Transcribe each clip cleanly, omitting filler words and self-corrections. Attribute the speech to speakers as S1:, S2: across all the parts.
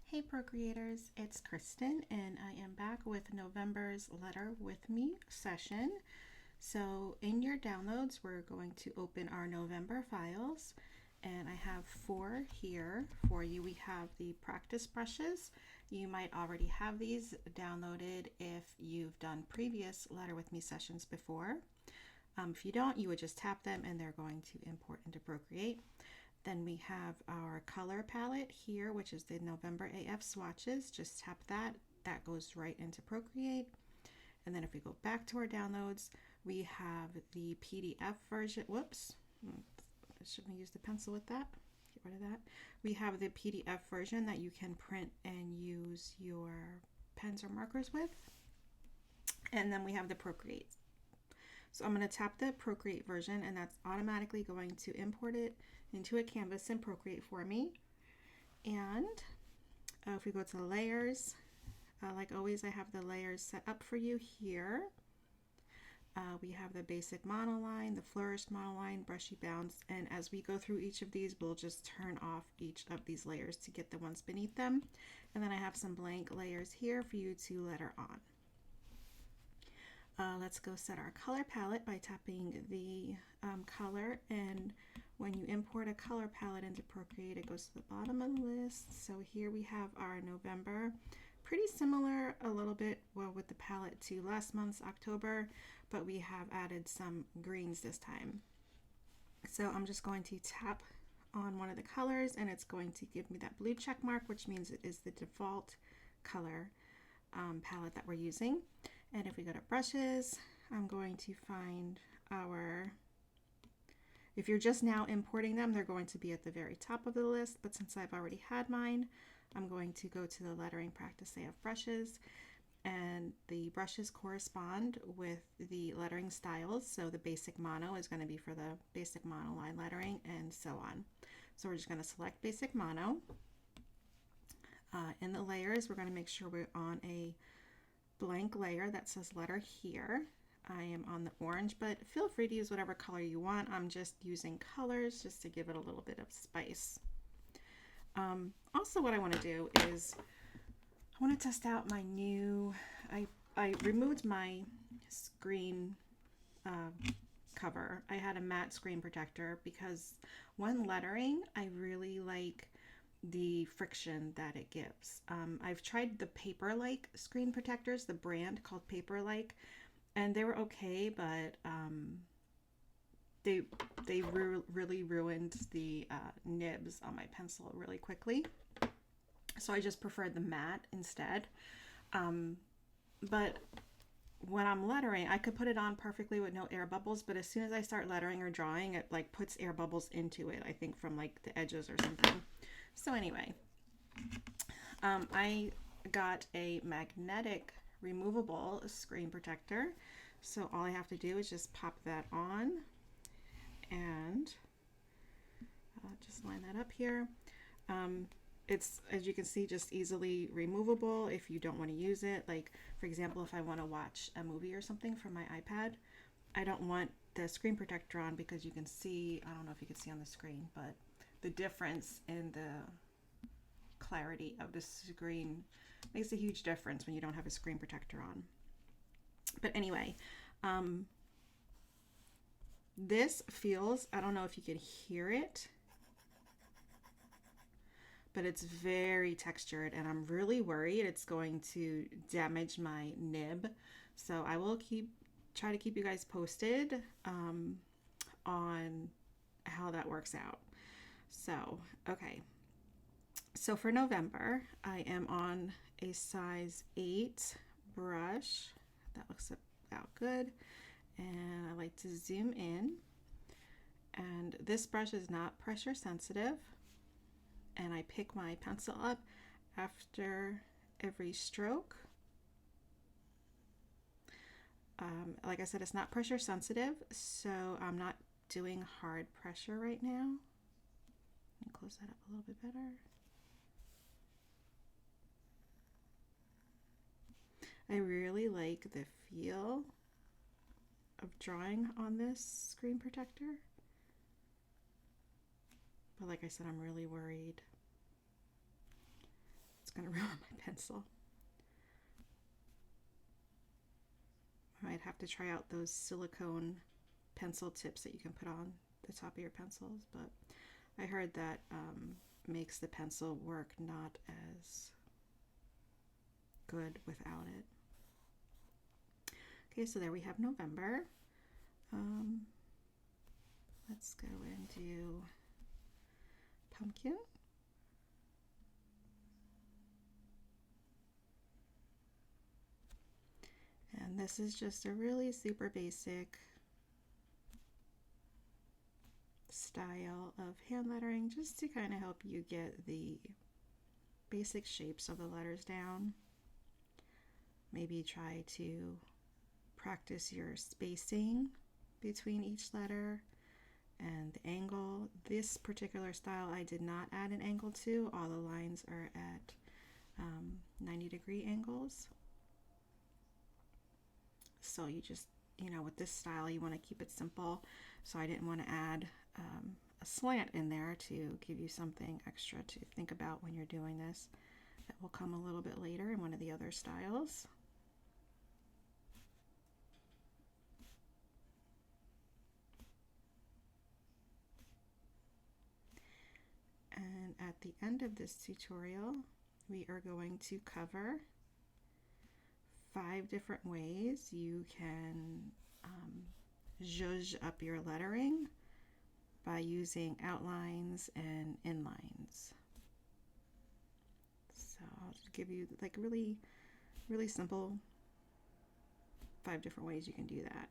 S1: Hey Procreators, it's Kristen and I am back with November's Letter With Me session. So in your downloads, we're going to open our November files and I have 4 here for you. We have the practice brushes. You might already have these downloaded if you've done previous Letter With Me sessions before. If you don't, you would just tap them and they're going to import into Procreate. Then we have our color palette here, which is the November AF swatches. Just tap that. That goes right into Procreate. And then if we go back to our downloads, we have the PDF version. Whoops. Shouldn't have used the pencil with that. Get rid of that. We have the PDF version that you can print and use your pens or markers with. And then we have the Procreate. So I'm going to tap the Procreate version and that's automatically going to import it into a canvas in Procreate for me. And if we go to layers, like always, I have the layers set up for you here. We have the basic monoline, the flourished monoline, brushy bounce, and as we go through each of these, we'll just turn off each of these layers to get the ones beneath them. And then I have some blank layers here for you to letter on. Let's go set our color palette by tapping the color, and when you import a color palette into Procreate, it goes to the bottom of the list. So here we have our November, pretty similar a little bit with the palette to last month's October, but we have added some greens this time. So I'm just going to tap on one of the colors and it's going to give me that blue check mark, which means it is the default color palette that we're using. And if we go to brushes, I'm going to find our, if you're just now importing them, they're going to be at the very top of the list, but since I've already had mine, I'm going to go to the lettering practice AF brushes, and the brushes correspond with the lettering styles. So the basic mono is going to be for the basic monoline lettering and so on. So we're just going to select basic mono. In the layers, we're going to make sure we're on a blank layer that says letter here. I am on the orange, but feel free to use whatever color you want. I'm just using colors just to give it a little bit of spice. Also, what I want to do is I want to test out my new, I removed my screen cover. I had a matte screen protector because when lettering, I really like the friction that it gives. I've tried the Paper-like screen protectors, the brand called Paper-like, and they were okay, but they really ruined the nibs on my pencil really quickly. So I just preferred the matte instead. But when I'm lettering, I could put it on perfectly with no air bubbles, but as soon as I start lettering or drawing, it like puts air bubbles into it, I think from like the edges or something. So anyway, I got a magnetic removable screen protector. So all I have to do is just pop that on and just line that up here. It's, as you can see, just easily removable if you don't want to use it. Like, for example, if I want to watch a movie or something from my iPad, I don't want the screen protector on because you can see, I don't know if you can see on the screen, but the difference in the clarity of the screen makes a huge difference when you don't have a screen protector on. But anyway, this feels, I don't know if you can hear it, but it's very textured and I'm really worried it's going to damage my nib. So I will try to keep you guys posted on how that works out. So, okay. So for November, I am on a size 8 brush. That looks about good. And I like to zoom in. And this brush is not pressure sensitive. And I pick my pencil up after every stroke. Like I said, it's not pressure sensitive, so I'm not doing hard pressure right now. Let me close that up a little bit better. I really like the feel of drawing on this screen protector. But like I said, I'm really worried it's going pencil. I might have to try out those silicone pencil tips that you can put on the top of your pencils, but I heard that makes the pencil work not as good without it. Okay, so there we have November. Let's go and do pumpkin. And this is just a really super basic style of hand lettering, just to kind of help you get the basic shapes of the letters down. Maybe try to practice your spacing between each letter and the angle. This particular style I did not add an angle to. All the lines are at 90-degree angles. So you just, with this style you want to keep it simple. So I didn't want to add a slant in there to give you something extra to think about when you're doing this. That will come a little bit later in one of the other styles. And at the end of this tutorial, we are going to cover 5 different ways you can zhuzh up your lettering by using outlines and inlines. So I'll just give you like really simple 5 different ways you can do that.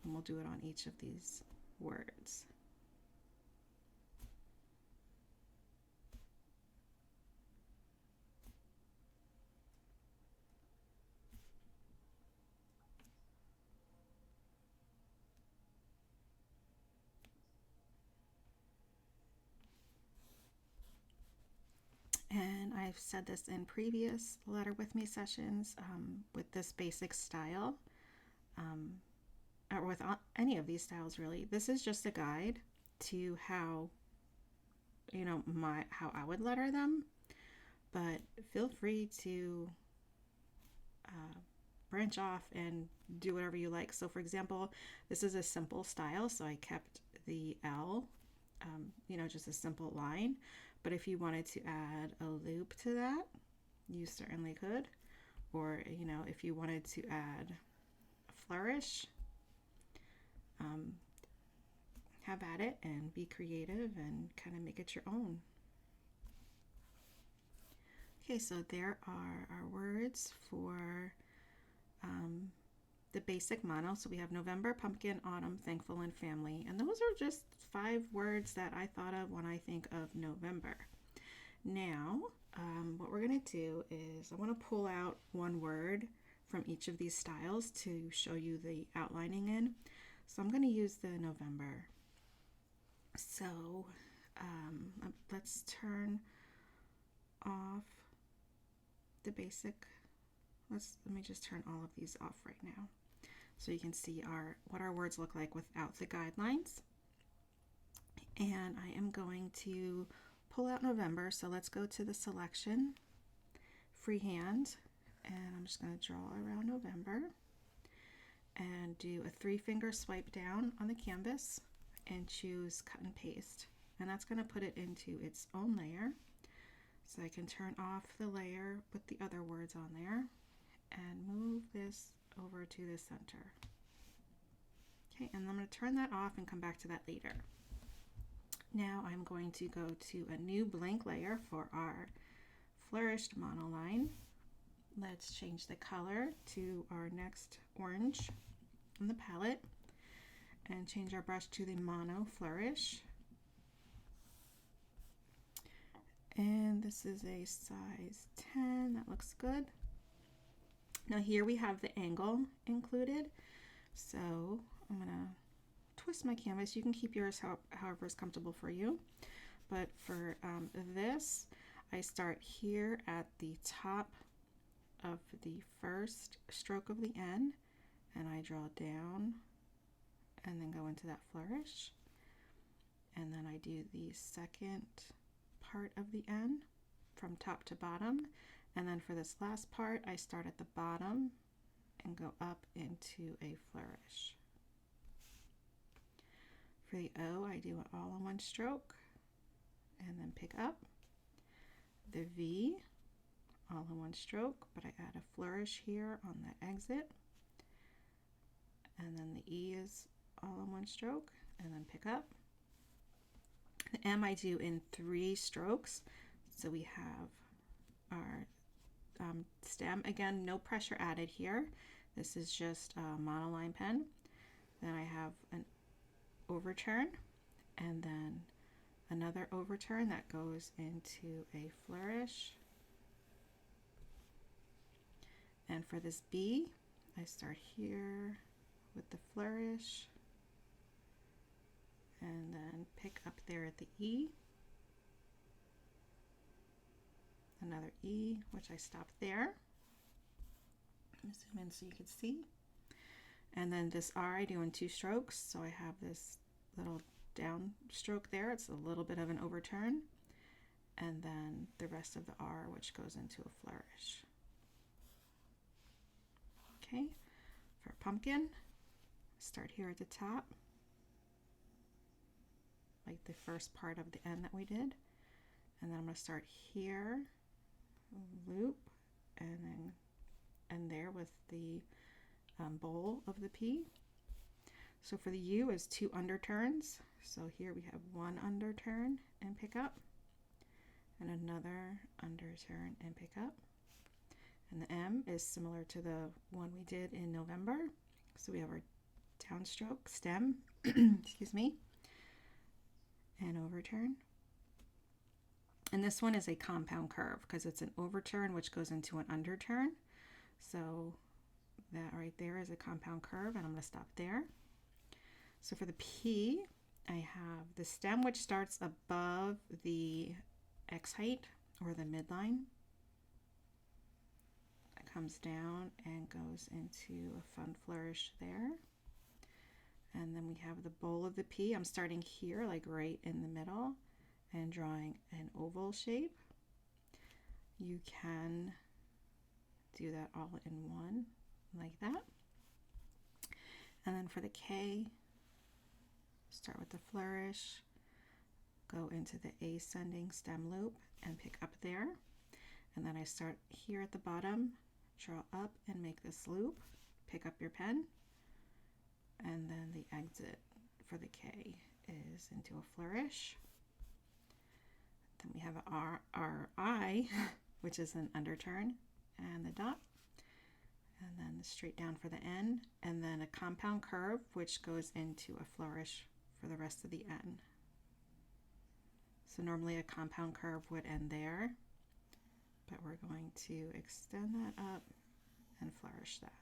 S1: And we'll do it on each of these words. And I've said this in previous Letter With Me sessions, with this basic style, or with any of these styles really, this is just a guide to how, how I would letter them, but feel free to branch off and do whatever you like. So for example, this is a simple style, so I kept the L, just a simple line. But if you wanted to add a loop to that, you certainly could. Or, if you wanted to add a flourish, have at it and be creative and kind of make it your own. Okay, so there are our words for the basic mono. So we have November, pumpkin, autumn, thankful, and family. And those are just 5 words that I thought of when I think of November. Now, what we're going to do is I want to pull out one word from each of these styles to show you the outlining in. So I'm going to use the November. So let's turn off the basic. Let me just turn all of these off right now, so you can see what our words look like without the guidelines. And I am going to pull out November. So let's go to the selection, freehand, and I'm just going to draw around November and do a 3-finger swipe down on the canvas and choose cut and paste. And that's going to put it into its own layer. So I can turn off the layer with the other words on there and move this over to the center. Okay, and I'm going to turn that off and come back to that later. Now I'm going to go to a new blank layer for our flourished monoline. Let's change the color to our next orange on the palette and change our brush to the mono flourish. And this is a size 10, that looks good. Now here we have the angle included. So I'm gonna twist my canvas. You can keep yours however is comfortable for you. But for this, I start here at the top of the first stroke of the N, and I draw down and then go into that flourish. And then I do the second part of the N from top to bottom, And then for this last part, I start at the bottom and go up into a flourish. For the O, I do it all in one stroke and then pick up. The V, all in one stroke, but I add a flourish here on the exit. And then the E is all in one stroke and then pick up. The M I do in 3 strokes. So we have our stem. Again, no pressure added here. This is just a monoline pen. Then I have an overturn and then another overturn that goes into a flourish. And for this B, I start here with the flourish and then pick up there at the E. Another E, which I stop there. Zoom in so you can see. And then this R I do in 2 strokes. So I have this little down stroke there. It's a little bit of an overturn. And then the rest of the R, which goes into a flourish. Okay, for pumpkin, start here at the top, like the first part of the N that we did. And then I'm going to start here, loop, and then end there with the bowl of the P. So for the U is 2 underturns. So here we have 1 underturn and pick up, and another underturn and pick up. And the M is similar to the one we did in November. So we have our downstroke stem, excuse me, and overturn. And this one is a compound curve because it's an overturn which goes into an underturn. So that right there is a compound curve, and I'm going to stop there. So for the P, I have the stem which starts above the X height or the midline. It comes down and goes into a fun flourish there. And then we have the bowl of the P. I'm starting here, like right in the middle, and drawing an oval shape. You can do that all in one, like that. And then for the K, start with the flourish, go into the ascending stem loop and pick up there. And then I start here at the bottom, draw up and make this loop, pick up your pen, and then the exit for the K is into a flourish. Then we have our I, which is an underturn, and the dot, and then the straight down for the N, and then a compound curve which goes into a flourish for the rest of the N. So normally a compound curve would end there, but we're going to extend that up and flourish that.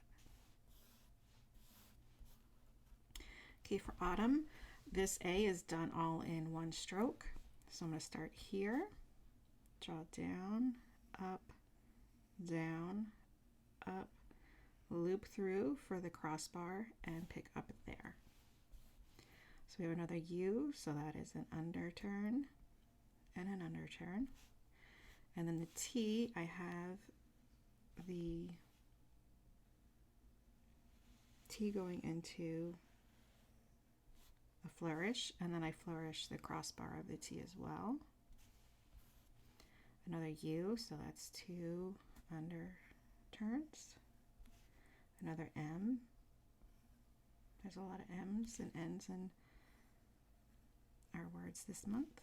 S1: Okay, for autumn, this A is done all in one stroke. So I'm going to start here, draw down, up, loop through for the crossbar and pick up there. So we have another U, so that is an underturn and an underturn. And then the T, I have the T going into a flourish, and then I flourish the crossbar of the T as well. Another U, so that's 2 underturns. Another M. There's a lot of M's and N's in our words this month.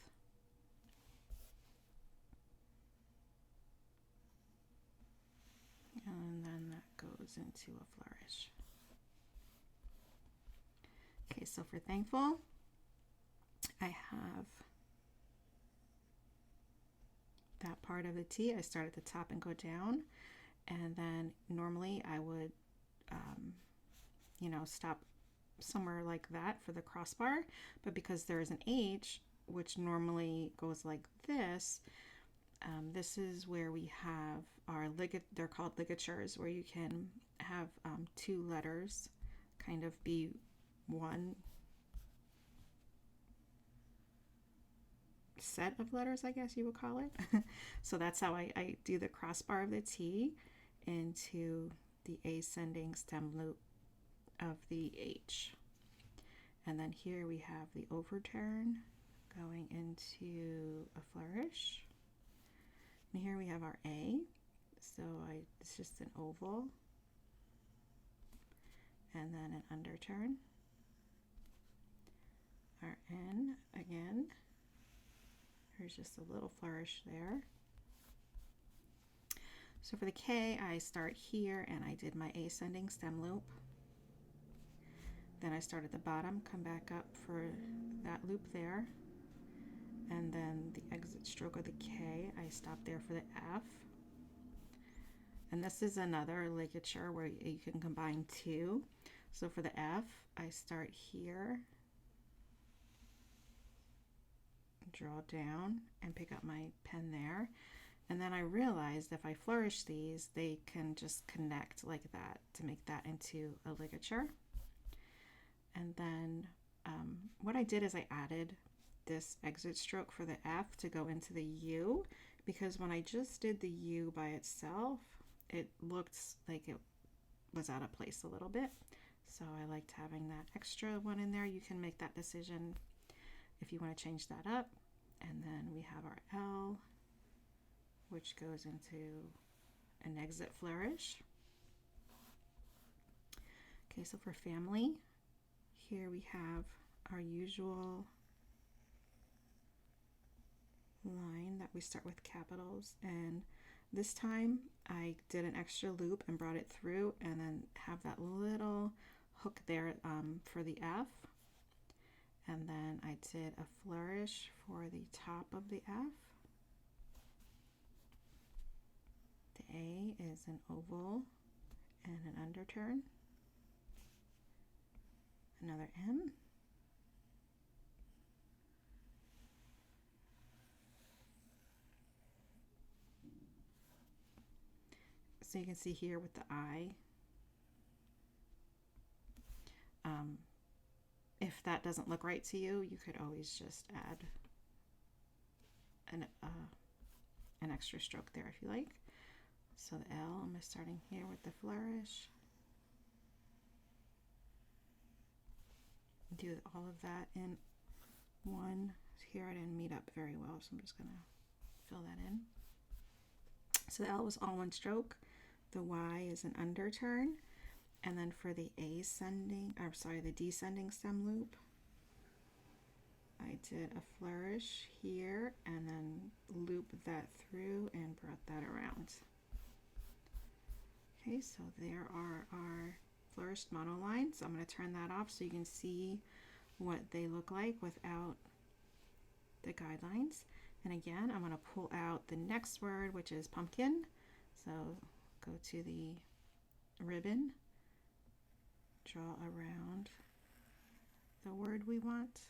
S1: And then that goes into a flourish. Okay, so for thankful, I have that part of the T. I start at the top and go down, and then normally I would stop somewhere like that for the crossbar, but because there is an H which normally goes like this, this is where we have our they're called ligatures, where you can have 2 letters kind of be one set of letters, I guess you would call it. So that's how I do the crossbar of the T into the ascending stem loop of the H. And then here we have the overturn going into a flourish. And here we have our A. So it's just an oval. And then an underturn. Our N again. There's just a little flourish there. So for the K, I start here and I did my ascending stem loop. Then I start at the bottom, come back up for that loop there. And then the exit stroke of the K, I stop there for the F. And this is another ligature where you can combine two. So for the F, I start here, draw down, and pick up my pen there. And then I realized if I flourish these, they can just connect like that to make that into a ligature. And then what I did is I added this exit stroke for the F to go into the U, because when I just did the U by itself, it looked like it was out of place a little bit. So I liked having that extra one in there. You can make that decision if you want to change that up. And then we have our L, which goes into an exit flourish. Okay, so for family, here we have our usual line that we start with capitals, and this time I did an extra loop and brought it through, and then have that little hook there for the F, and then I did a flourish for the top of the F. The A is an oval and an underturn, another M, so you can see here with the I, if that doesn't look right to you, you could always just add an extra stroke there if you like. So the L, I'm starting here with the flourish. Do all of that in one. Here I didn't meet up very well, so I'm just gonna fill that in. So the L was all one stroke. The Y is an underturn. And then for the the descending stem loop, I did a flourish here and then loop that through and brought that around. Okay, so there are our flourished monolines. I'm going to turn that off so you can see what they look like without the guidelines. And again, I'm going to pull out the next word, which is pumpkin. So go to the ribbon, draw around the word we want.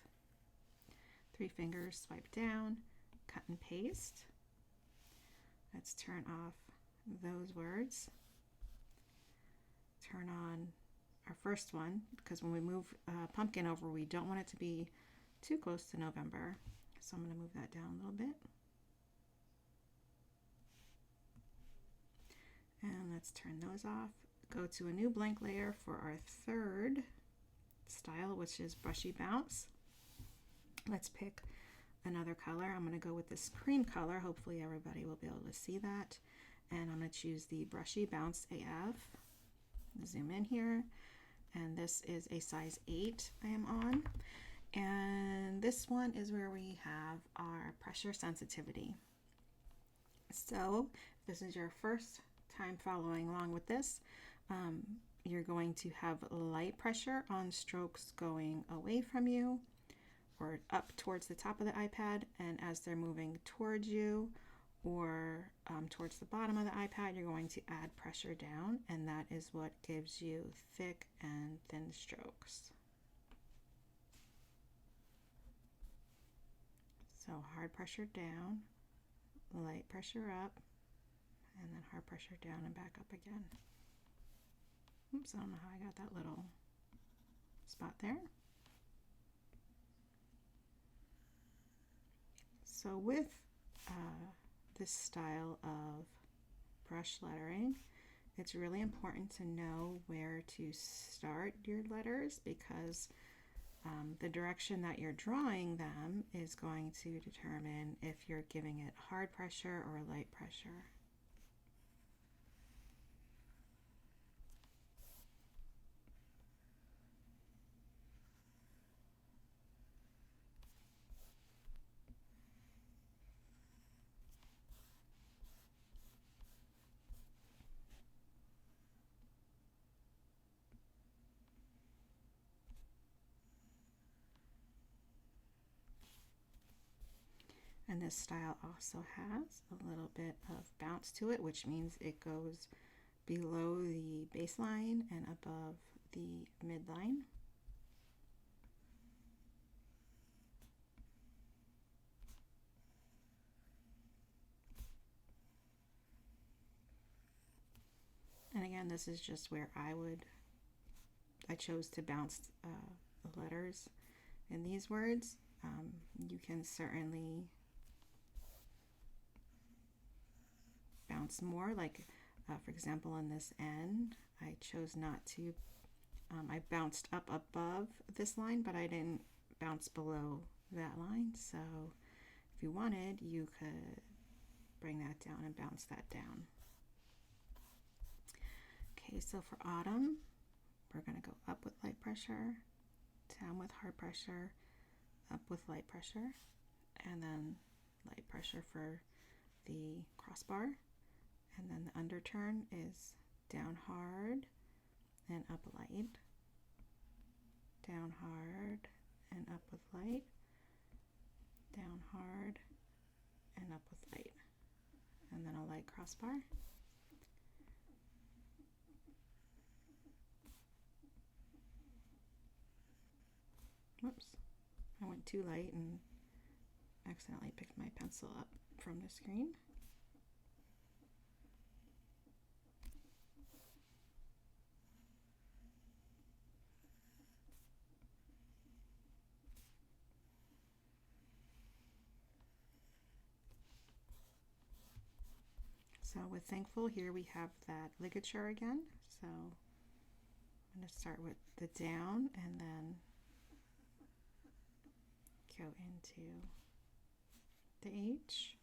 S1: 3 fingers, swipe down, cut and paste. Let's turn off those words. Turn on our first one, because when we move pumpkin over, we don't want it to be too close to November. So I'm going to move that down a little bit. And let's turn those off. Go to a new blank layer for our third style, which is brushy bounce. Let's pick another color. I'm going to go with this cream color. Hopefully everybody will be able to see that. And I'm going to choose the brushy bounce AF. Zoom in here. And this is a size 8 I am on. And this one is where we have our pressure sensitivity. So if this is your first time following along with this, you're going to have light pressure on strokes going away from you or up towards the top of the iPad, and as they're moving towards you or towards the bottom of the iPad, you're going to add pressure down, and that is what gives you thick and thin strokes. So hard pressure down, light pressure up, and then hard pressure down and back up again. Oops, I don't know how I got that little spot there. So with this style of brush lettering, it's really important to know where to start your letters because the direction that you're drawing them is going to determine if you're giving it hard pressure or light pressure. And this style also has a little bit of bounce to it, which means it goes below the baseline and above the midline. And again, this is just where I chose to bounce the letters in these words. You can certainly bounce more, like for example in this N, I chose not to. I bounced up above this line, but I didn't bounce below that line. So if you wanted, you could bring that down and bounce that down. Okay, so for autumn, we're going to go up with light pressure, down with hard pressure, up with light pressure, and then light pressure for the crossbar. And then the underturn is down hard and up light, down hard and up with light, down hard and up with light, and then a light crossbar. Whoops, I went too light and accidentally picked my pencil up from the screen. So with thankful, here we have that ligature again. So I'm going to start with the down and then go into the H.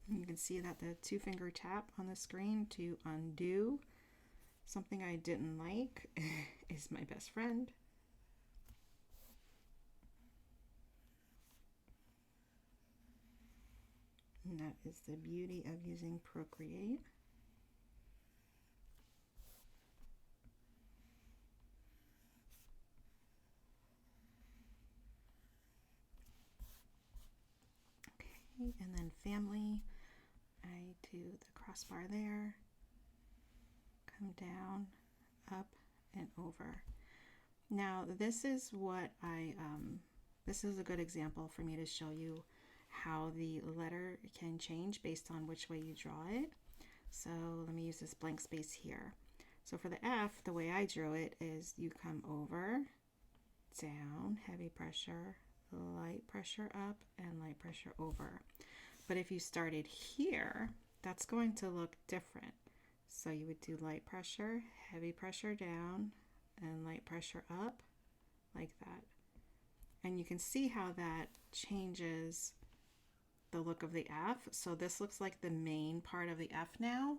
S1: And you can see that the 2-finger tap on the screen to undo something I didn't like is my best friend. And that is the beauty of using Procreate. Okay, and then family, I do the crossbar there, come down, up, and over. Now this is what this is a good example for me to show you how the letter can change based on which way you draw it. So let me use this blank space here. So for the F, the way I drew it is you come over, down, heavy pressure, light pressure up, and light pressure over. But if you started here, that's going to look different. So you would do light pressure, heavy pressure down, and light pressure up, like that. And you can see how that changes the look of the F. So this looks like the main part of the F now,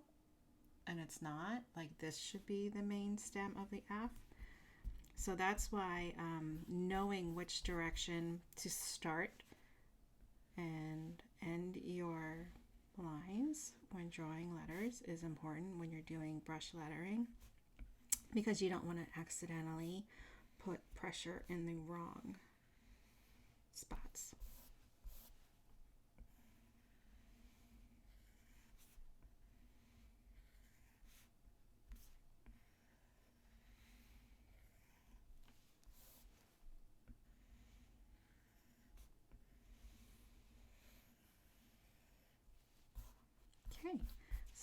S1: and it's not. Like this should be the main stem of the F. So that's why knowing which direction to start and end your lines when drawing letters is important when you're doing brush lettering, because you don't want to accidentally put pressure in the wrong spots.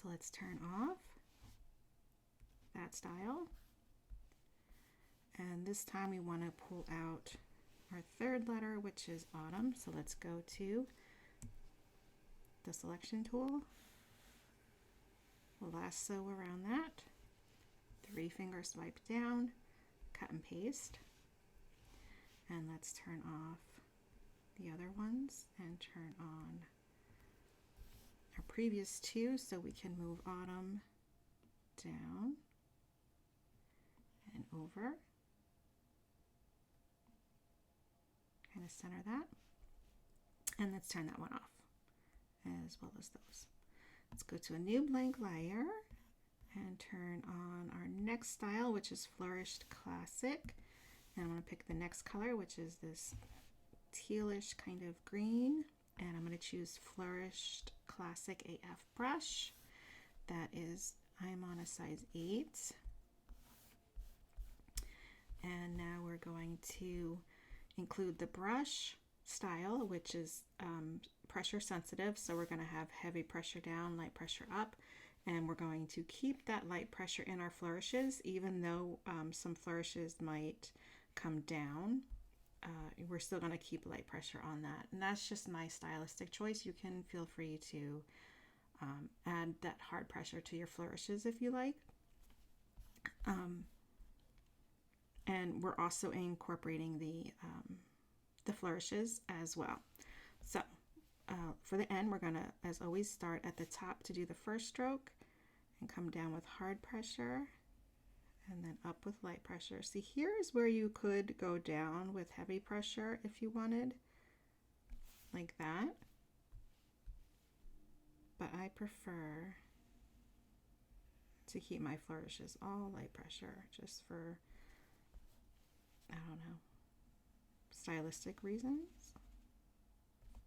S1: So let's turn off that style. And this time we want to pull out our third letter, which is autumn. So let's go to the selection tool, lasso around that, 3-finger swipe down, cut and paste. And let's turn off the other ones and turn on our previous two so we can move autumn down and over. Kind of center that. And let's turn that one off as well as those. Let's go to a new blank layer and turn on our next style, which is Flourished Classic. And I'm going to pick the next color, which is this tealish kind of green. And I'm going to choose Flourished Classic AF brush. That is, I'm on a size 8. And now we're going to include the brush style, which is pressure sensitive. So we're going to have heavy pressure down, light pressure up. And we're going to keep that light pressure in our flourishes, even though some flourishes might come down. We're still going to keep light pressure on that. And that's just my stylistic choice. You can feel free to add that hard pressure to your flourishes if you like. And we're also incorporating the flourishes as well. So for the end, we're going to, as always, start at the top to do the first stroke and come down with hard pressure and then up with light pressure. See, here's where you could go down with heavy pressure if you wanted, like that. But I prefer to keep my flourishes all light pressure just for, I don't know, stylistic reasons.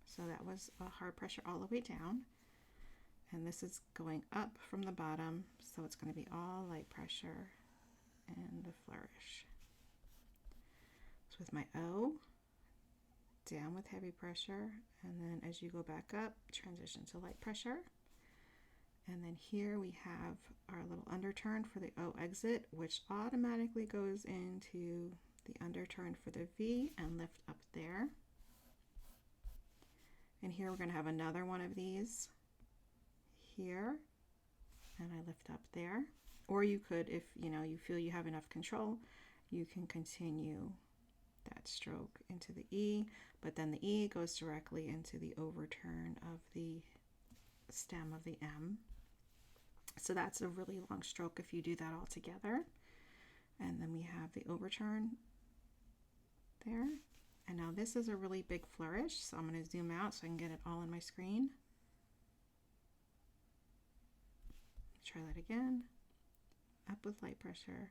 S1: So that was a hard pressure all the way down. And this is going up from the bottom, so it's going to be all light pressure and the flourish. So with my O, down with heavy pressure, and then as you go back up, transition to light pressure. And then here we have our little underturn for the O exit, which automatically goes into the underturn for the V and lift up there. And here we're going to have another one of these here, and I lift up there. Or you could, if you feel you have enough control, you can continue that stroke into the E, but then the E goes directly into the overturn of the stem of the M. So that's a really long stroke if you do that all together. And then we have the overturn there. And now this is a really big flourish, so I'm going to zoom out so I can get it all on my screen. Try that again. Up with light pressure,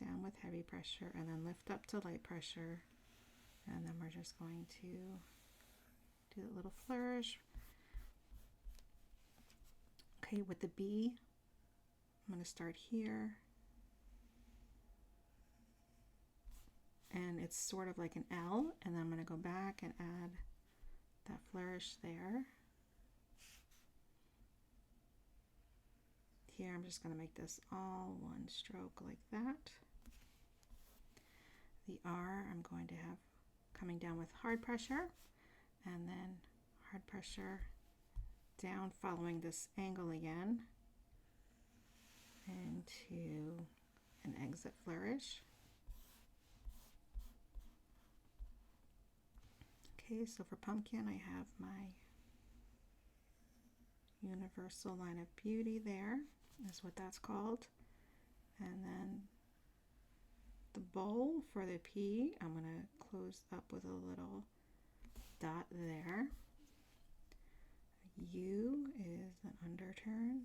S1: down with heavy pressure, and then lift up to light pressure. And then we're just going to do a little flourish. Okay, with the B, I'm going to start here. And it's sort of like an L, and then I'm going to go back and add that flourish there. Here I'm just going to make this all one stroke like that. The R I'm going to have coming down with hard pressure, and then hard pressure down following this angle again into an exit flourish. Okay, so for pumpkin I have my universal line of beauty there, is what that's called. And then the bowl for the P, I'm going to close up with a little dot there. U is an underturn.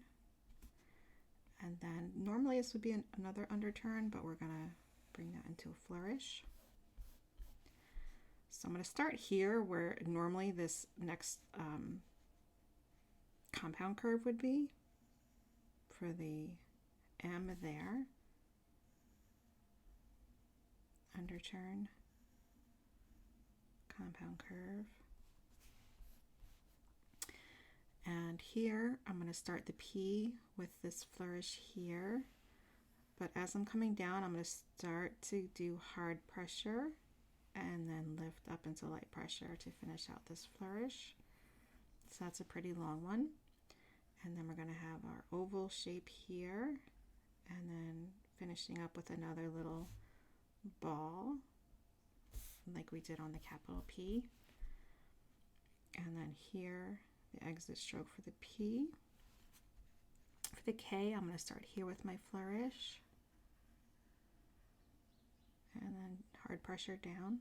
S1: And then normally this would be another underturn, but we're going to bring that into a flourish. So I'm going to start here where normally this next compound curve would be for the M there. Underturn, compound curve. And here, I'm going to start the P with this flourish here, but as I'm coming down, I'm going to start to do hard pressure and then lift up into light pressure to finish out this flourish. So that's a pretty long one. And then we're going to have our oval shape here, and then finishing up with another little ball like we did on the capital P. And then here, the exit stroke for the P. For the K, I'm going to start here with my flourish. And then hard pressure down.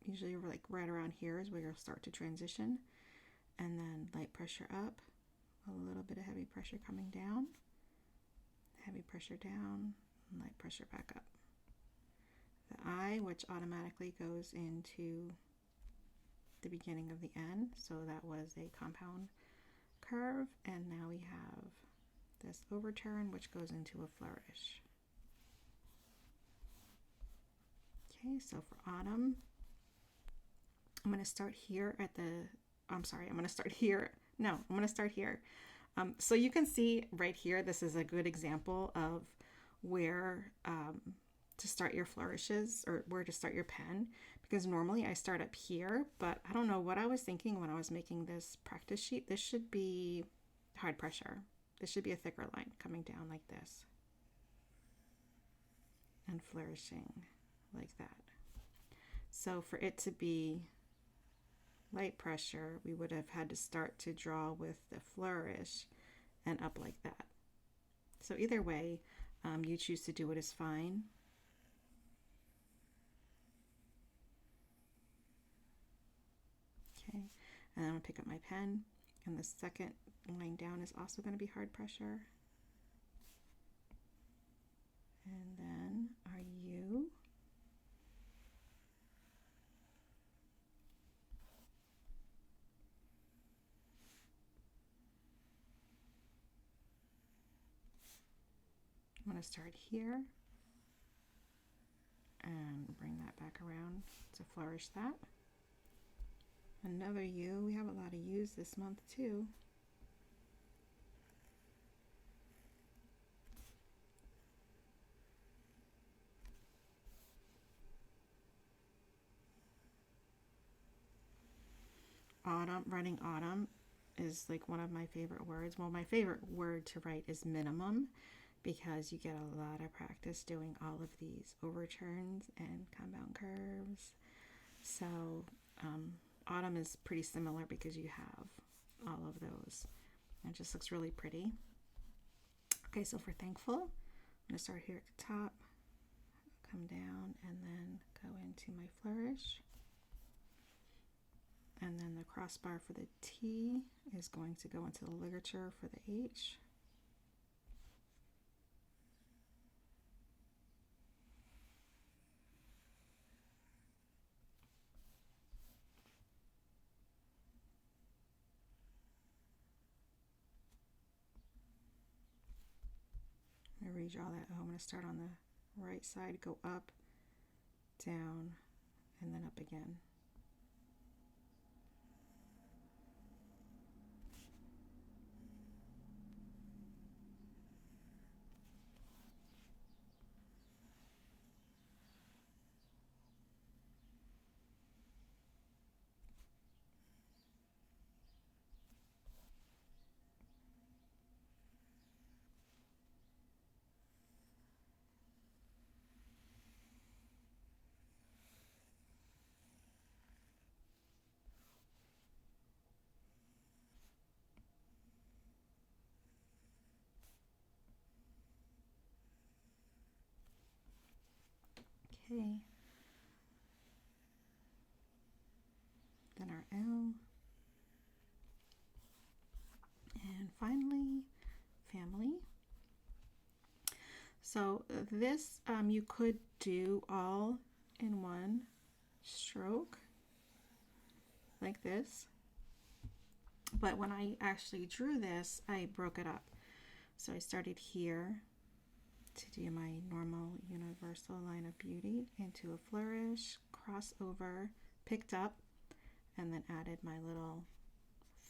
S1: Usually like right around here is where you'll start to transition. And then light pressure up. A little bit of heavy pressure coming down. Heavy pressure down. And light pressure back up. The I, which automatically goes into the beginning of the N, so that was a compound curve, and now we have this overturn which goes into a flourish. Okay, so for autumn, I'm going to start here at the, I'm going to start here. So you can see right here, this is a good example of where to start your flourishes, or where to start your pen, because normally I start up here, but I don't know what I was thinking when I was making this practice sheet. This should be hard pressure. This should be a thicker line coming down like this and flourishing like that. So for it to be light pressure, we would have had to start to draw with the flourish and up like that. So either way, you choose to do it is fine. Okay, and then I'm going to pick up my pen, and the second line down is also going to be hard pressure. And then our U. I'm going to start here and bring that back around to flourish that. Another U. We have a lot of U's this month too. Autumn, writing autumn is like one of my favorite words. Well, my favorite word to write is minimum, because you get a lot of practice doing all of these overturns and compound curves. So autumn is pretty similar because you have all of those. It just looks really pretty. Okay, so for thankful, I'm going to start here at the top, come down, and then go into my flourish. And then the crossbar for the T is going to go into the ligature for the H. I'm going to redraw that. I'm going to start on the right side, go up, down, and then up again. Okay. Then our L. And finally, family. So this you could do all in one stroke like this. But when I actually drew this, I broke it up. So I started here to do my normal universal line of beauty into a flourish, cross over, picked up, and then added my little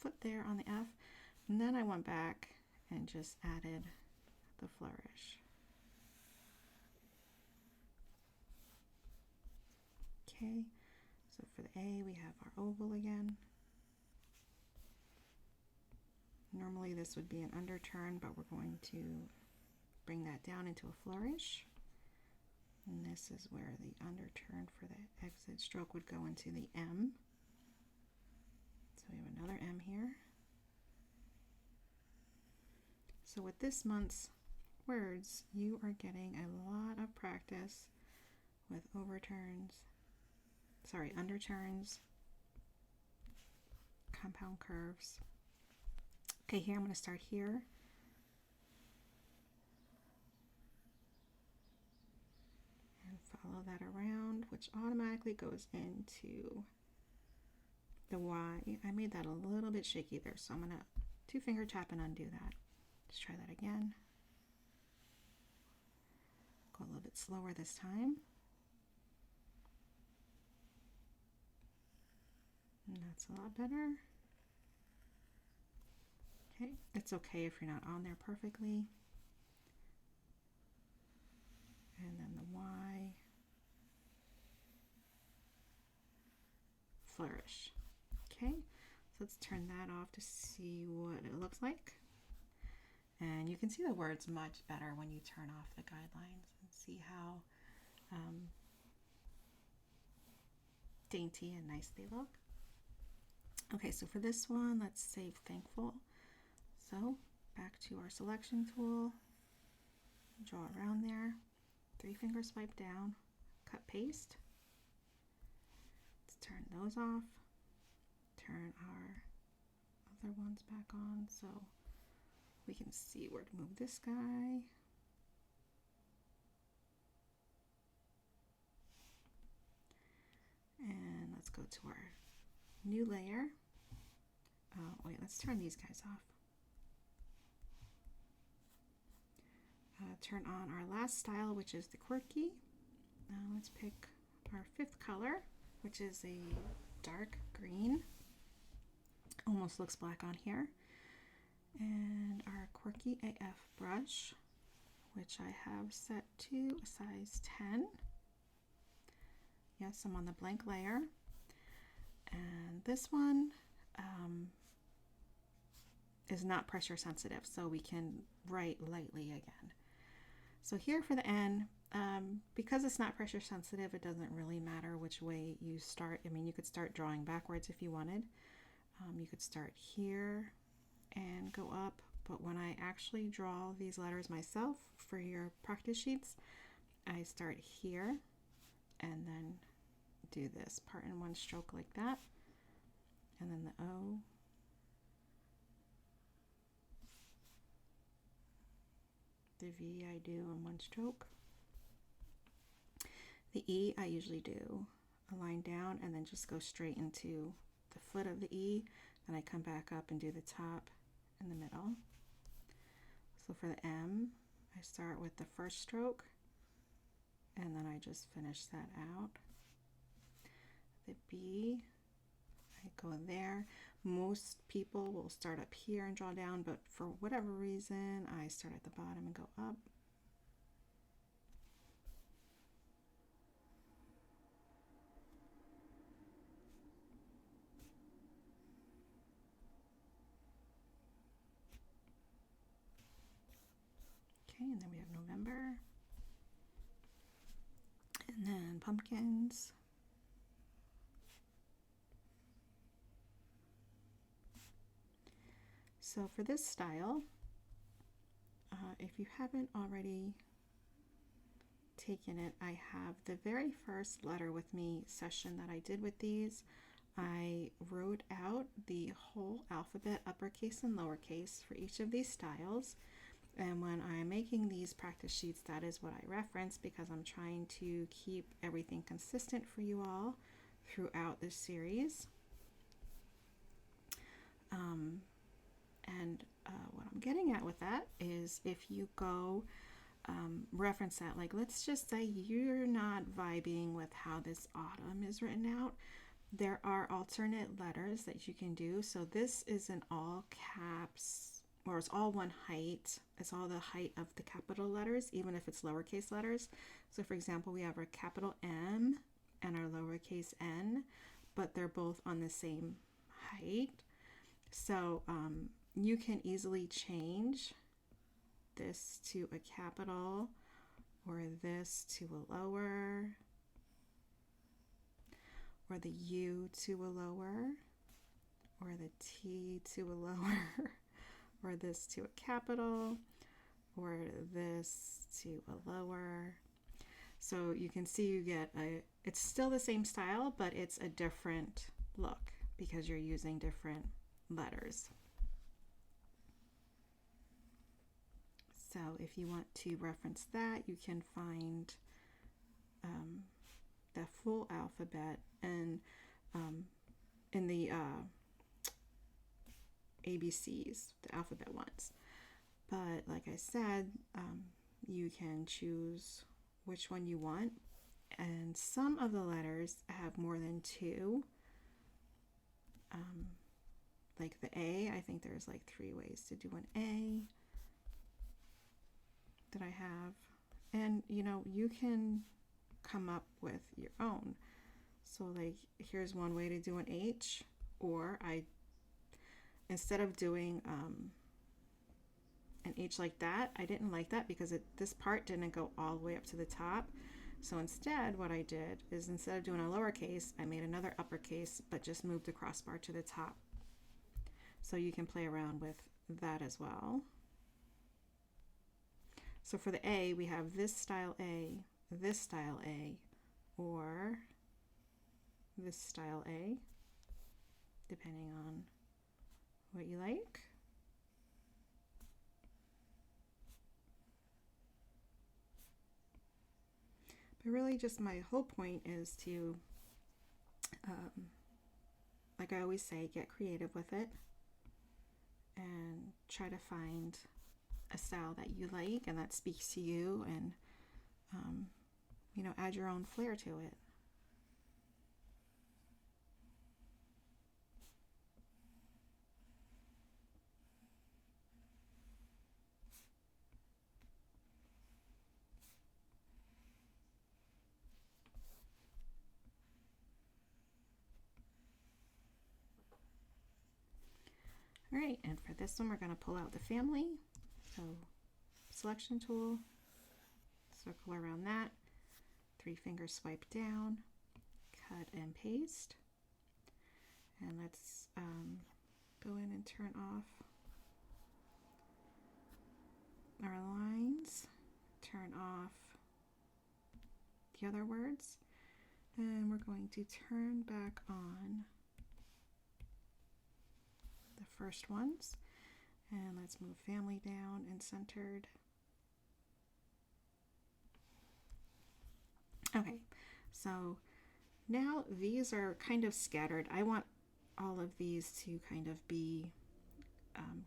S1: foot there on the F, and then I went back and just added the flourish. Okay, so for the A we have our oval again. Normally this would be an underturn, but we're going to bring that down into a flourish. And this is where the underturn for the exit stroke would go into the M. So we have another M here. So with this month's words, you are getting a lot of practice with underturns, compound curves. Okay, here I'm going to start here. And follow that around, which automatically goes into the Y. I made that a little bit shaky there, so I'm going to 2-finger tap and undo that. Let's try that again. Go a little bit slower this time. And that's a lot better. Okay, it's okay if you're not on there perfectly. And then the Y. Flourish. Okay, so let's turn that off to see what it looks like. And you can see the words much better when you turn off the guidelines and see how dainty and nice they look. Okay, so for this one, let's save thankful. So back to our selection tool, draw around there, 3-finger swipe down, cut paste. Let's turn those off, turn our other ones back on so we can see where to move this guy. And let's go to our new layer. Wait, let's turn these guys off. Turn on our last style, which is the quirky. Let's pick our 5th color, which is a dark green. Almost looks black on here. And our quirky AF brush, which I have set to a size 10. Yes, I'm on the blank layer. And this one is not pressure sensitive, so we can write lightly again. So here for the N, because it's not pressure sensitive, it doesn't really matter which way you start. I mean, you could start drawing backwards if you wanted. You could start here and go up, but when I actually draw these letters myself for your practice sheets, I start here and then do this part in one stroke like that, and then the O, the V I do in one stroke. The E I usually do a line down and then just go straight into the foot of the E, then I come back up and do the top in the middle. So for the M, I start with the first stroke and then I just finish that out. The B, I go there. Most people will start up here and draw down, but for whatever reason, I start at the bottom and go up. Okay, and then we have November. And then pumpkins. So for this style, if you haven't already taken it, I have the very first letter with me session that I did with these. I wrote out the whole alphabet, uppercase and lowercase, for each of these styles. And when I'm making these practice sheets, that is what I reference because I'm trying to keep everything consistent for you all throughout this series. What I'm getting at with that is if you go reference that, like let's just say you're not vibing with how this autumn is written out, There are alternate letters that you can do. So this is in all caps, or it's all one height. It's all the height of the capital letters, even if it's lowercase letters. So for example, we have our capital M and our lowercase n, but they're both on the same height. So you can easily change this to a capital, or this to a lower, or the U to a lower, or the T to a lower, or this to a capital, or this to a lower. So you can see you get it's still the same style, but it's a different look because you're using different letters. So if you want to reference that, you can find the full alphabet and in the ABCs, the alphabet ones. But like I said, you can choose which one you want, and some of the letters have more than two. Like the A, I think there's like 3 ways to do an A that I have. And you can come up with your own. So like here's one way to do an H, or instead of doing an H like that, I didn't like that because this part didn't go all the way up to the top. So instead what I did is, instead of doing a lowercase, I made another uppercase but just moved the crossbar to the top. So you can play around with that as well. So for the A, we have this style A, this style A, or this style A, depending on what you like. But really just my whole point is to, like I always say, get creative with it and try to find a style that you like and that speaks to you, and add your own flair to it. All right, and for this one, we're going to pull out the family. So selection tool, circle around that, 3-finger swipe down, cut and paste. And let's go in and turn off our lines, turn off the other words, and we're going to turn back on the first ones. And let's move family down and centered. Okay, so now these are kind of scattered. I want all of these to kind of be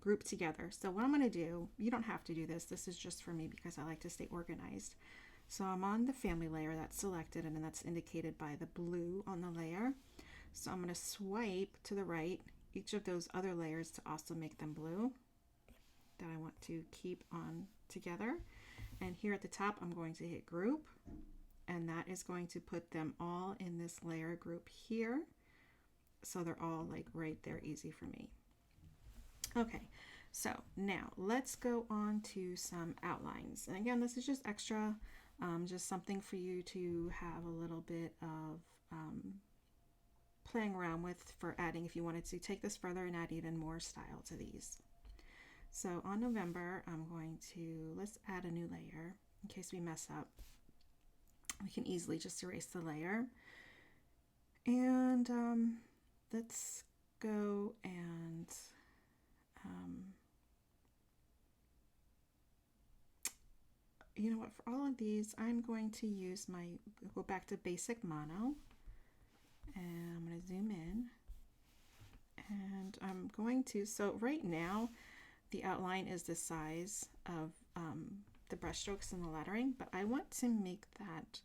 S1: grouped together. So what I'm going to do, you don't have to do this. This is just for me because I like to stay organized. So I'm on the family layer, that's selected, and then that's indicated by the blue on the layer. So I'm going to swipe to the right each of those other layers to also make them blue that I want to keep on together. And here at the top, I'm going to hit group, and that is going to put them all in this layer group here. So they're all like right there, easy for me. Okay, so now let's go on to some outlines. And again, this is just extra, just something for you to have a little bit of playing around with for adding if you wanted to take this further and add even more style to these. So on November, I'm going to, let's add a new layer in case we mess up. We can easily just erase the layer. And let's go and you know what, for all of these, I'm going to use go back to basic mono, and I'm going to zoom in, and I'm going to, so right now the outline is the size of the brushstrokes and the lettering, but I want to make that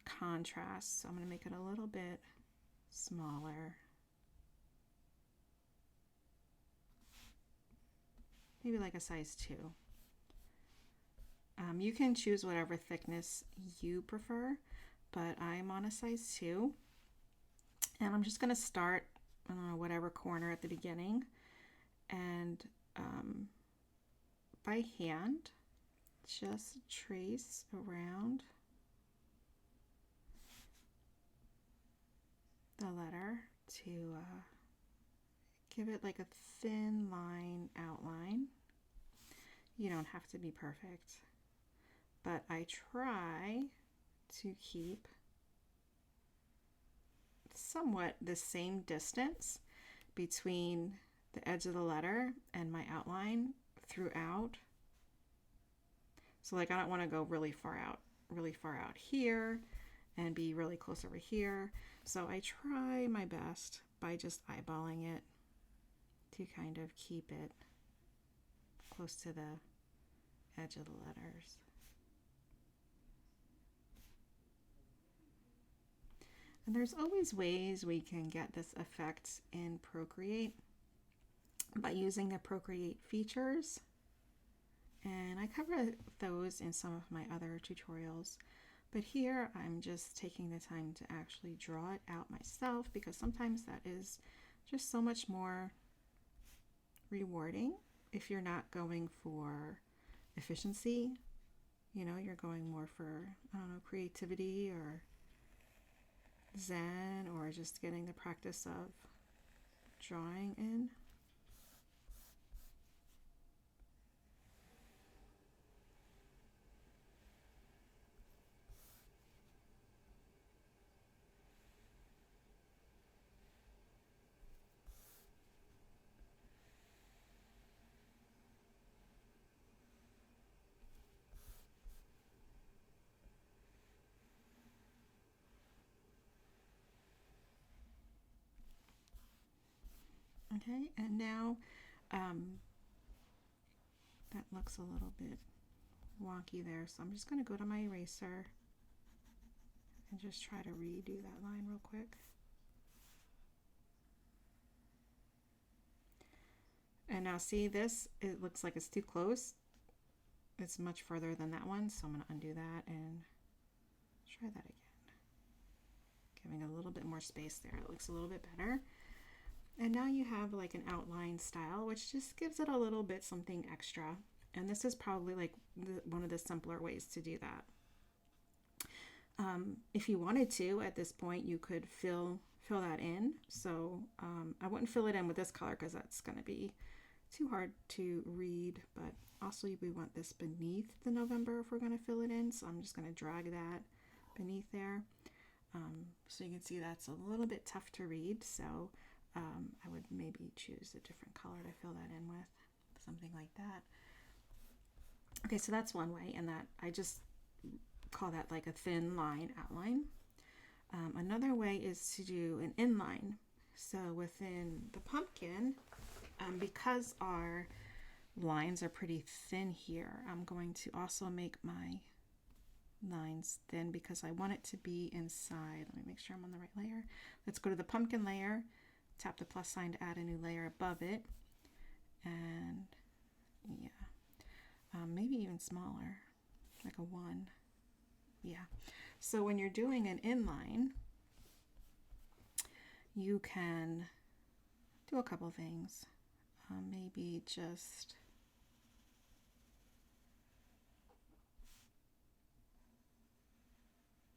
S1: contrast, so I'm going to make it a little bit smaller. Maybe like a size 2. You can choose whatever thickness you prefer, but I'm on a size 2. And I'm just going to start, I don't know, whatever corner at the beginning. And by hand, just trace around the letter to give it like a thin line outline. You don't have to be perfect, but I try to keep somewhat the same distance between the edge of the letter and my outline throughout. So like I don't want to go really far out here and be really close over here. So I try my best by just eyeballing it to kind of keep it close to the edge of the letters. And there's always ways we can get this effect in Procreate by using the Procreate features. And I cover those in some of my other tutorials. But here I'm just taking the time to actually draw it out myself, because sometimes that is just so much more rewarding if you're not going for efficiency. You know, you're going more for, I don't know, creativity or zen, or just getting the practice of drawing in. Okay, and now that looks a little bit wonky there, so I'm just going to go to my eraser and just try to redo that line real quick. And now see this, it looks like it's too close. It's much further than that one, so I'm going to undo that and try that again. Giving a little bit more space there, it looks a little bit better. And now you have like an outline style, which just gives it a little bit something extra. And this is probably like one of the simpler ways to do that. If you wanted to, at this point, you could fill that in. So I wouldn't fill it in with this color because that's going to be too hard to read. But also we want this beneath the November if we're going to fill it in. So I'm just going to drag that beneath there. So you can see that's a little bit tough to read. So I would maybe choose a different color to fill that in with, something like that. Okay, so that's one way, and that I just call that like a thin line outline. Another way is to do an inline. So within the pumpkin, because our lines are pretty thin here, I'm going to also make my lines thin because I want it to be inside. Let me make sure I'm on the right layer. Let's go to the pumpkin layer, tap the plus sign to add a new layer above it, and yeah, maybe even smaller, like a 1. Yeah. So when you're doing an inline, you can do a couple things. Maybe just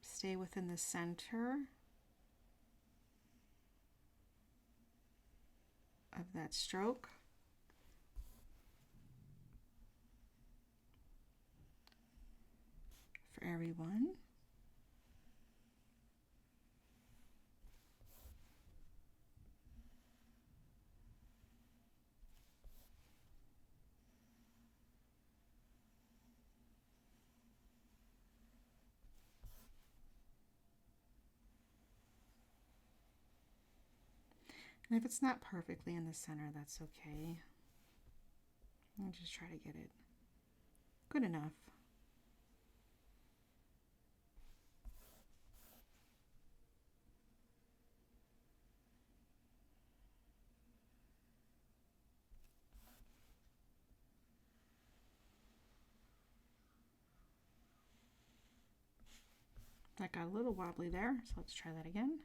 S1: stay within the center of that stroke. For everyone. And if it's not perfectly in the center, that's okay. I'll just try to get it good enough. That got a little wobbly there, so let's try that again.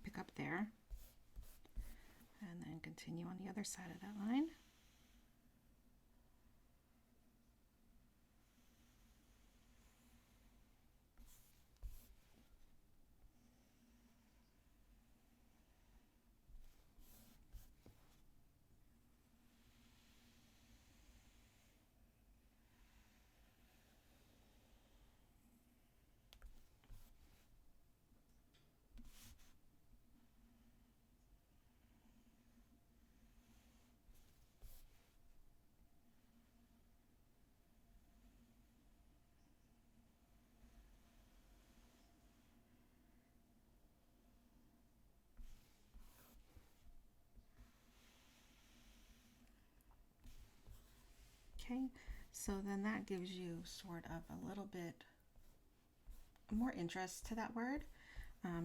S1: Pick up there, and then continue on the other side of that line. Okay, so then that gives you sort of a little bit more interest to that word.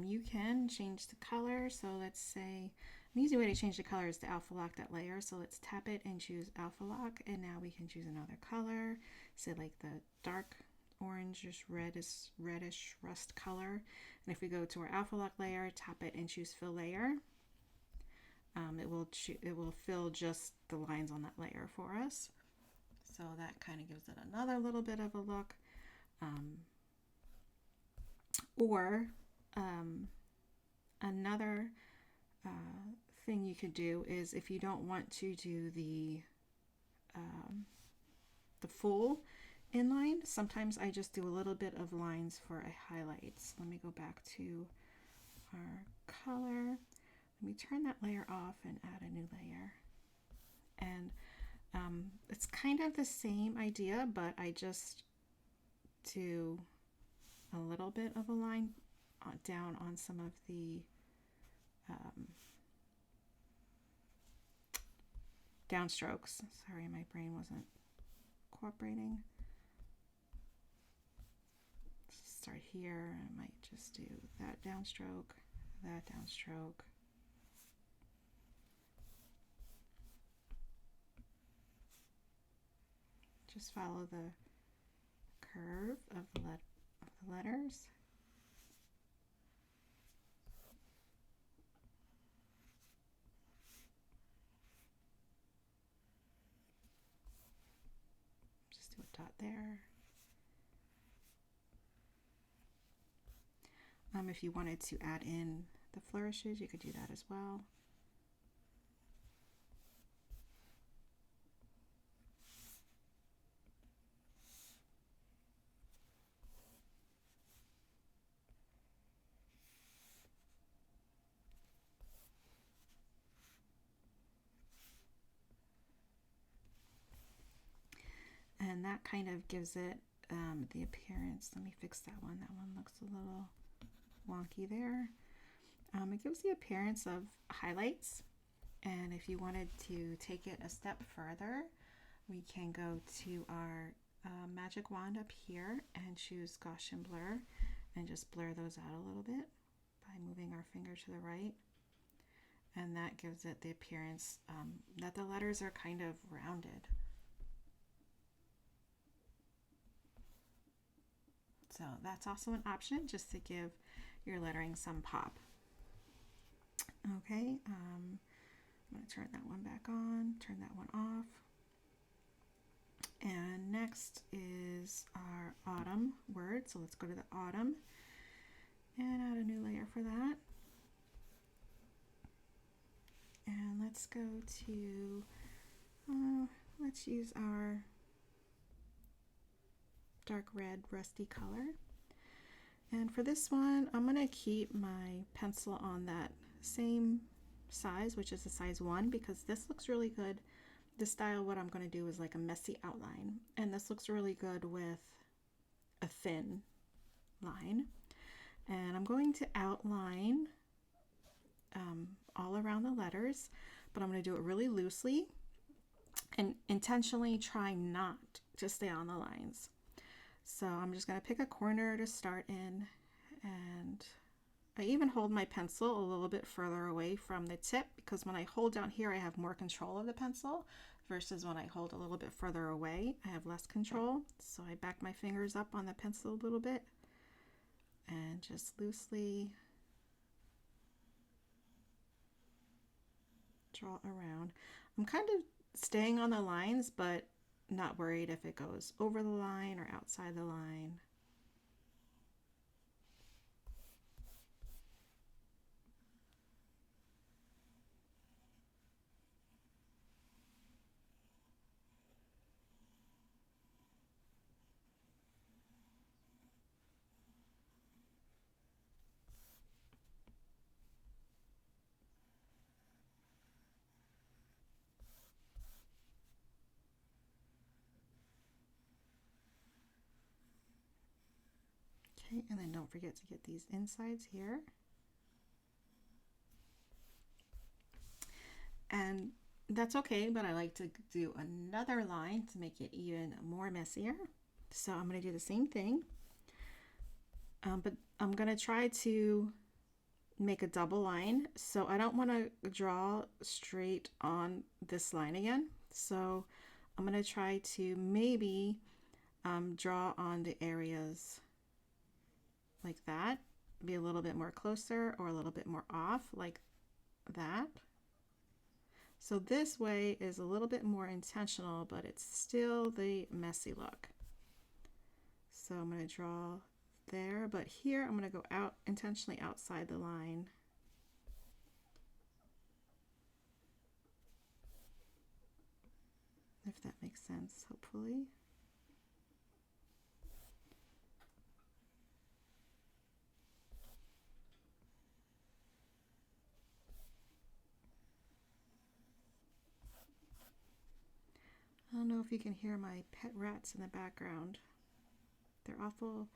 S1: You can change the color. So let's say an easy way to change the color is to alpha lock that layer. So let's tap it and choose alpha lock, and now we can choose another color, say like the dark orange, just reddish rust color. And if we go to our alpha lock layer, tap it and choose fill layer, it will fill just the lines on that layer for us. So that kind of gives it another little bit of a look. Another thing you could do is, if you don't want to do the full inline, sometimes I just do a little bit of lines for a highlights. Let me go back to our color. Let me turn that layer off and add a new layer. And it's kind of the same idea, but I just do a little bit of a line down on some of the downstrokes. Sorry, my brain wasn't cooperating. Start here. I might just do that downstroke, that downstroke. Just follow the curve of the letters. Just do a dot there. If you wanted to add in the flourishes, you could do that as well. And that kind of gives it the appearance. Let me fix that one. That one looks a little wonky there. It gives the appearance of highlights. And if you wanted to take it a step further, we can go to our magic wand up here and choose Gaussian blur and just blur those out a little bit by moving our finger to the right. And that gives it the appearance that the letters are kind of rounded. So that's also an option, just to give your lettering some pop. Okay, I'm going to turn that one back on, turn that one off. And next is our autumn word. So let's go to the autumn and add a new layer for that. And let's go to, let's use our dark red rusty color. And for this one, I'm going to keep my pencil on that same size, which is a size 1, because this looks really good. This style, what I'm going to do is like a messy outline, and this looks really good with a thin line. And I'm going to outline all around the letters, but I'm going to do it really loosely and intentionally try not to stay on the lines. So I'm just going to pick a corner to start in, and I even hold my pencil a little bit further away from the tip, because when I hold down here I have more control of the pencil versus when I hold a little bit further away, I have less control. So I back my fingers up on the pencil a little bit and just loosely draw around. I'm kind of staying on the lines, but not worried if it goes over the line or outside the line. Okay, and then don't forget to get these insides here. And that's okay, but I like to do another line to make it even more messier. So I'm going to do the same thing, but I'm going to try to make a double line. So I don't want to draw straight on this line again. So I'm going to try to maybe draw on the areas like that, be a little bit more closer or a little bit more off like that. So this way is a little bit more intentional, but it's still the messy look. So I'm going to draw there, but here I'm going to go out intentionally outside the line. If that makes sense, hopefully. I don't know if you can hear my pet rats in the background. They're awful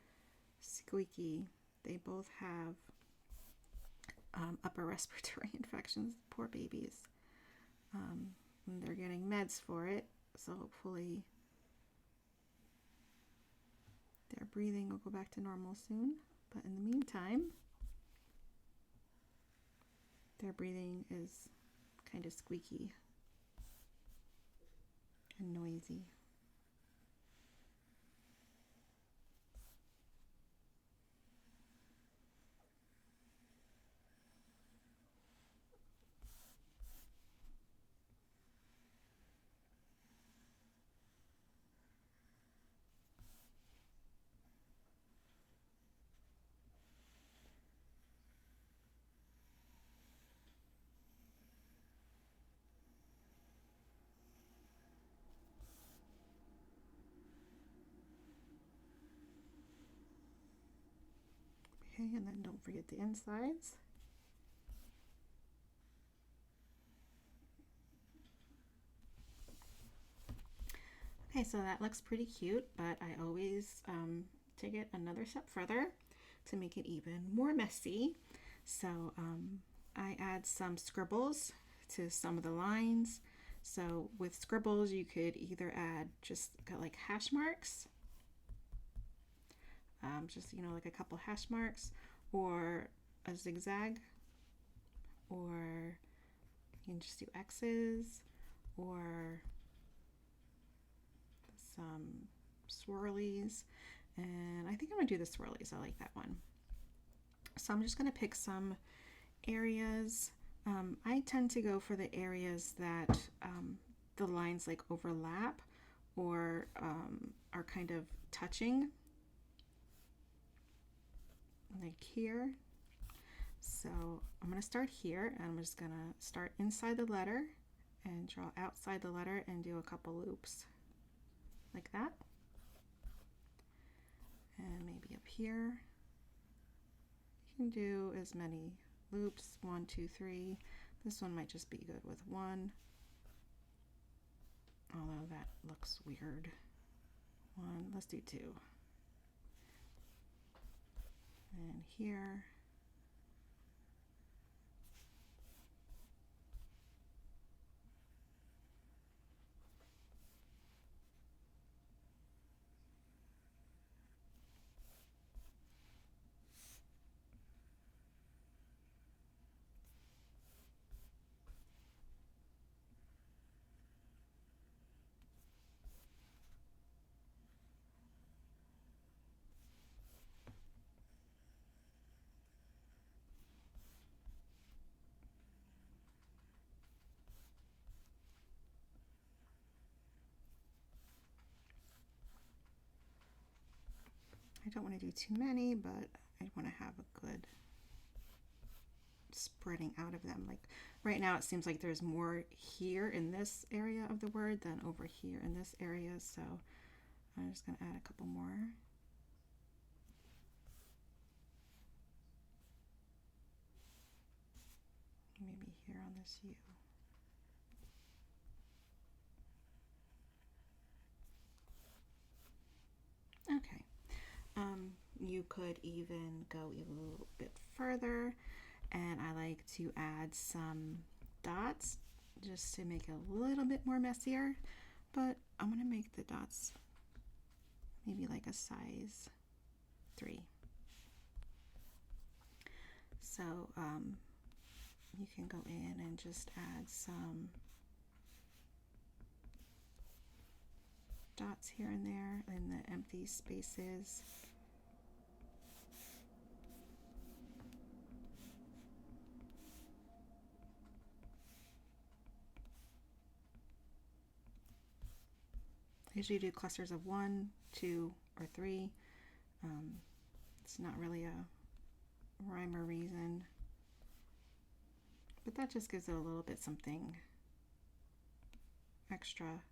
S1: squeaky. They both have upper respiratory infections, poor babies. And they're getting meds for it, so hopefully their breathing will go back to normal soon. But in the meantime, their breathing is kind of squeaky and noisy. Okay, and then don't forget the insides. Okay, so that looks pretty cute, but I always take it another step further to make it even more messy. So I add some scribbles to some of the lines. So with scribbles, you could either add just like hash marks, just like a couple hash marks, or a zigzag, or you can just do X's, or some swirlies. And I think I'm gonna do the swirlies. I like that one. So I'm just gonna pick some areas. I tend to go for the areas that the lines like overlap or are kind of touching, like here. So I'm going to start here, and I'm just going to start inside the letter and draw outside the letter and do a couple loops like that. And maybe up here you can do as many loops, 1, 2, 3. This one might just be good with 1, although that looks weird. 1, let's do 2. And here. I don't want to do too many, but I want to have a good spreading out of them. Like right now it seems like there's more here in this area of the word than over here in this area, so I'm just going to add a couple more. Maybe here on this U. Okay. You could even go a little bit further, and I like to add some dots just to make it a little bit more messier, but I'm going to make the dots maybe like a size 3. So you can go in and just add some dots here and there in the empty spaces. I usually do clusters of 1, 2, or 3. It's not really a rhyme or reason, but that just gives it a little bit something extra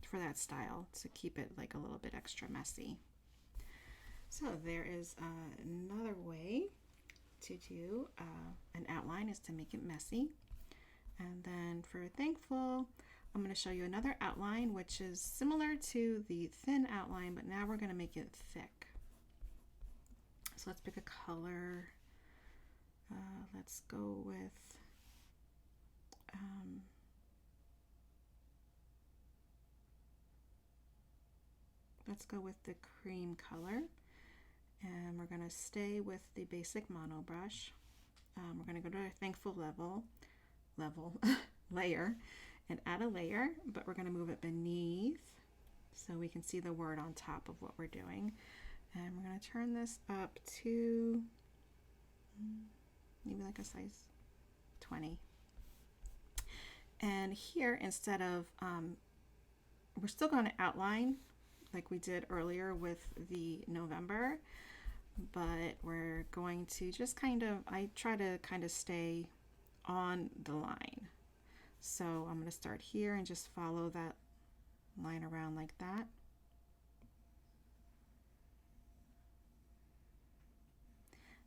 S1: for that style, to keep it like a little bit extra messy. So there is another way to do an outline, is to make it messy. And then for thankful, I'm going to show you another outline which is similar to the thin outline, but now we're going to make it thick. So let's pick a color. Let's go with the cream color, and we're going to stay with the basic mono brush. We're going to go to our thankful layer and add a layer, but we're going to move it beneath so we can see the word on top of what we're doing. And we're going to turn this up to maybe like a size 20. And here, instead of, we're still going to outline like we did earlier with the November, but we're going to just I try to kind of stay on the line. So I'm going to start here and just follow that line around like that.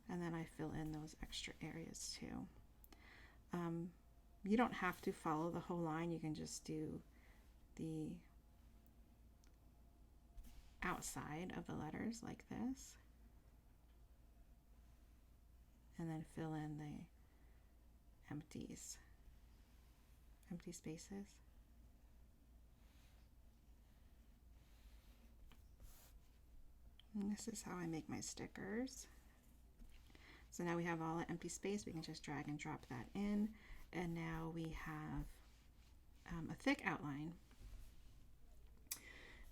S1: And then I fill in those extra areas too. You don't have to follow the whole line. You can just do the outside of the letters like this, and then fill in the empty spaces. And this is how I make my stickers. So now we have all the empty space. We can just drag and drop that in, and now we have a thick outline.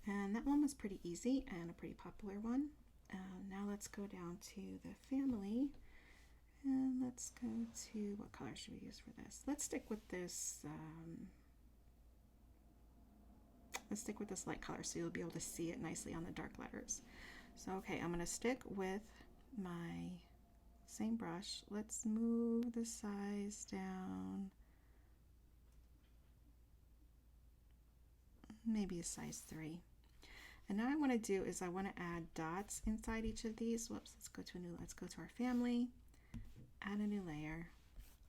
S1: And that one was pretty easy and a pretty popular one. Now let's go down to the family, and let's go to, what color should we use for this? Let's stick with this. Let's stick with this light color so you'll be able to see it nicely on the dark letters. So okay, I'm going to stick with my same brush. Let's move the size down, maybe a size 3. And now I want to do is I want to add dots inside each of these. Whoops, let's go to our family, add a new layer,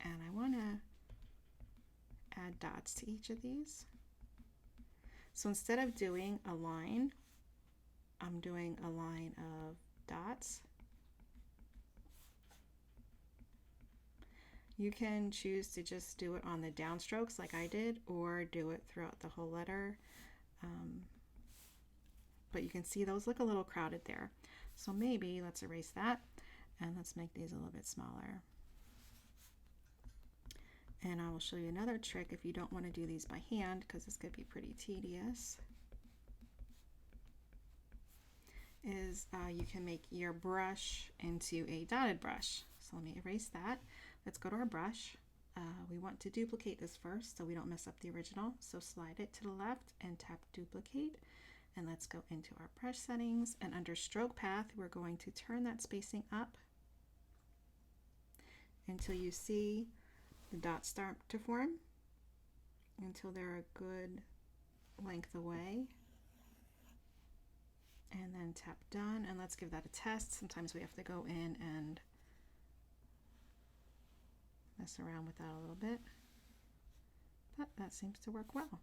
S1: and I want to add dots to each of these. So instead of doing a line, I'm doing a line of dots. You can choose to just do it on the downstrokes like I did, or do it throughout the whole letter. But you can see those look a little crowded there. So maybe let's erase that and let's make these a little bit smaller. And I will show you another trick if you don't want to do these by hand, because this could be pretty tedious. Is you can make your brush into a dotted brush. So let me erase that. Let's go to our brush. We want to duplicate this first so we don't mess up the original. So slide it to the left and tap duplicate. And let's go into our brush settings, and under stroke path, we're going to turn that spacing up until you see the dots start to form, until they're a good length away. And then tap done, and let's give that a test. Sometimes we have to go in and mess around with that a little bit, but that seems to work well.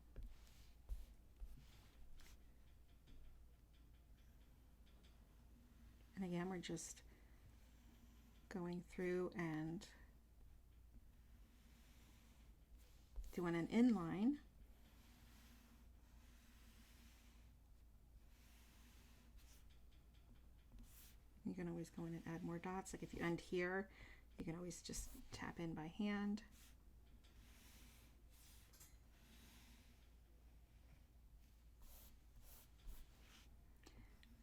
S1: And again, we're just going through and doing an inline. You can always go in and add more dots. Like if you end here, you can always just tap in by hand.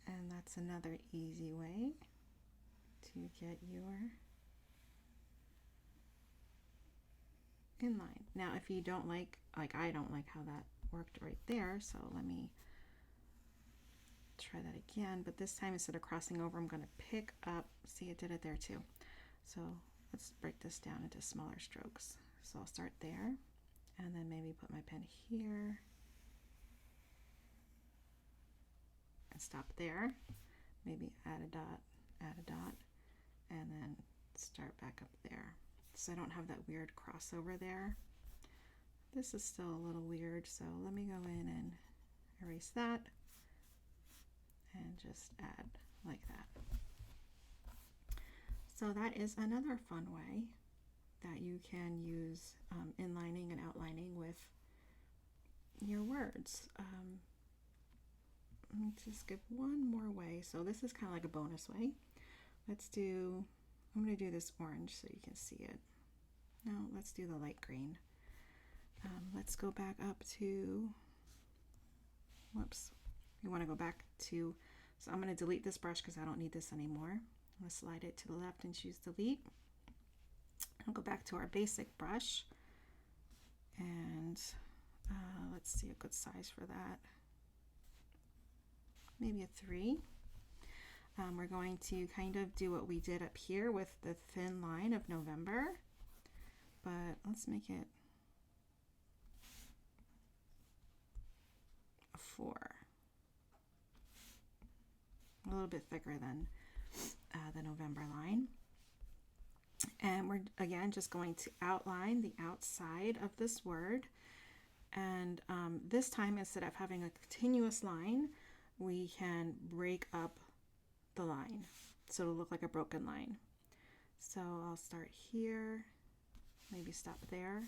S1: And that's another easy way to get your inline. Now, if you don't like I don't like how that worked right there, so let me try that again, but this time instead of crossing over, I'm going to pick up, see, it did it there too. So let's break this down into smaller strokes. So I'll start there, and then maybe put my pen here and stop there, maybe add a dot, and then start back up there. So I don't have that weird crossover there. This is still a little weird, so let me go in and erase that and just add like that. So that is another fun way that you can use inlining and outlining with your words. Let me just give one more way. So this is kind of like a bonus way. I'm going to do this orange so you can see it. No, let's do the light green. Let's go back up to, whoops, we want to go back to, so I'm going to delete this brush because I don't need this anymore. I'm going to slide it to the left and choose delete. I'll go back to our basic brush, and let's see a good size for that. Maybe a 3. We're going to kind of do what we did up here with the thin line of November, but let's make it a 4. A little bit thicker than the November line. And we're again just going to outline the outside of this word. And this time, instead of having a continuous line, we can break up the line so it'll look like a broken line. So I'll start here, maybe stop there.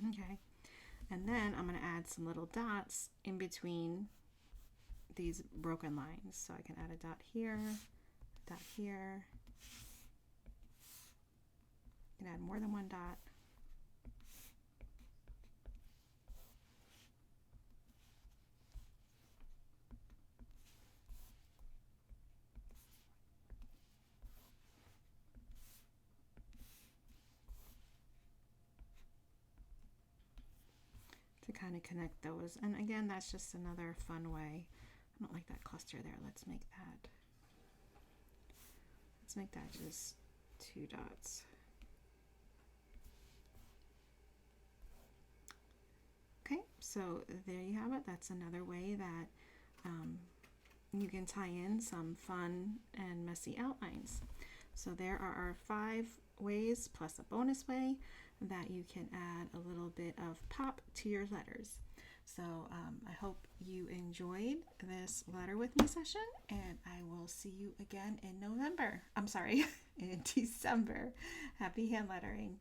S1: Okay, and then I'm going to add some little dots in between these broken lines. So I can add a dot here, a dot here. You can add more than one dot. To kind of connect those. And again, that's just another fun way. I don't like that cluster there. Let's make that just 2 dots. Okay, so there you have it. That's another way that you can tie in some fun and messy outlines. So there are our 5 ways plus a bonus way that you can add a little bit of pop to your letters. So I hope you enjoyed this letter with me session, and I will see you again in November. I'm sorry, in December. Happy hand lettering.